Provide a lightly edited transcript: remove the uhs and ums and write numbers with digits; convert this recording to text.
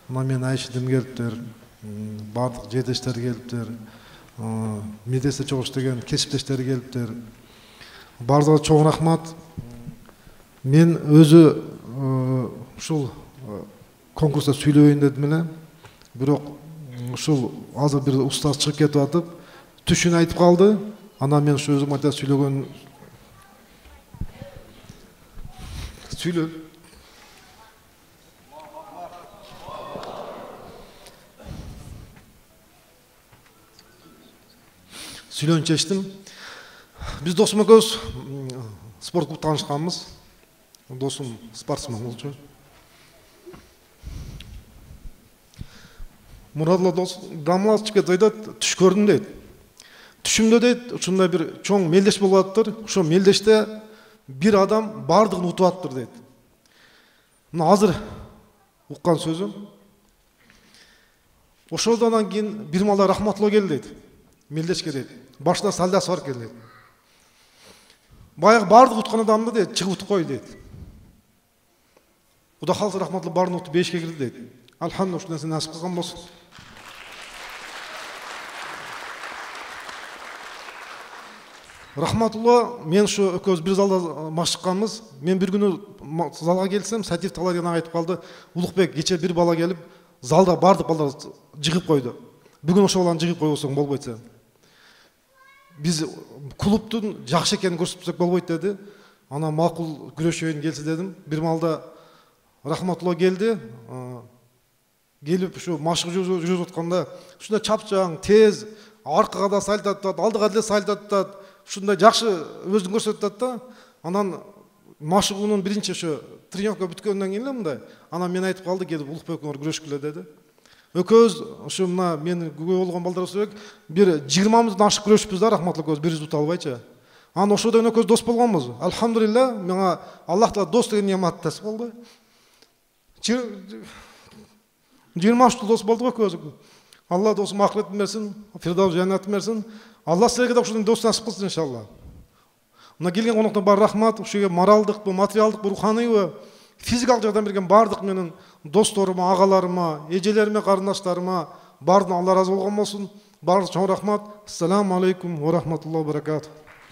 мына мен Айшидим келиптер, бардык жердештер келиптер, медресе чогуш деген кесиптештер келиптер. Бардыгына чоң рахмат. Мен өзү ушул конкурста сүйлөйүн дедим эле. Бирок ушул азыр бир устаз чыгып кетип атып, түшүн айтып калды. Анан мен ушу өзүм айта сүйлөгөн сүйлө. Сүйлөөнү чечтим. Биз досум экөөбүз спорт клубда таанышканбыз. Досум спортсмен болчу. Мурадла дос дамла чыгып кетип айтат, түш көрдүм дейт. Түшүмдө дейт, ушундай бир чоң мелдеш болуп атыптыр. Ошо мелдеште бир адам бардыгын утуп атыптыр дейт. Мына азыр уккан сөзүм. Ошодон кийин бир маалда Рахматулла келди дейт. Мелдешке дейт. Башында сальдасы бар экен дейт. Баягы бардык уткан адамды дейт, чыгып утуп кой дейт. Куда калса Рахматулла барын утуп бешке кирди дейт. Алхамдулилlah, ушул нерсе насип кылган болсун. Рахматулла, мен ушу экөөбүз бир залда машыкканбыз. Мен бир күнү залга келсем, Сатиев Талайдан айтып калды. Улукбек, кече бир бала келип, залда бардык балдар жыгып койду. Бүгүн ошол баланы жыгып койбосоң болбойт сен. Биз клубтун жакшы экенин көрсөтсөк болбойт деди. Ана макул күрөшөйүн келсе дедим. Бир маалда Рахматулла келди. Келип ушу машык жүрүп атканда ушундай чапчаң, тез, аркага да сальто атат, алдыга деле сальто атат. Ушундай жакшы өзүн көрсөтүп атат да. Анан машыгуунун биринчи ошо тренировка бүткөндөн кийин эле мындай. Анан мен айтып калды, келип Улукбекиңер күрөшкүлө деди. Экөөбүз ушу мына мен күбө болгон балдар болсо бир 20мыздан ашык күрөшүппүз да, Рахматулла экөөбүз бир ута албайчы. Анан ошодон экөөбүз дос болгонбуз. Алхамдулилла, мага Аллах таала дос деген неамат тас болду. 23 жыл дос болдук экөөбүз. Алла досум акыретін берсин, Фирдаус жаннатын берсин. Алла силерге да ушундай дос насип кылсын иншалла. Мына келген коноктор бар рахмат, ушуга моралдык, материалдык, руханий, физикалык жагдам берген бардык менин досторума, агаларыма, эжелериме, карындаштарыма бардыгына Алла разы болгон болсун. Бардыгына чоң рахмат. Ассаламу алейкум ва рахматуллахи ва баракатух.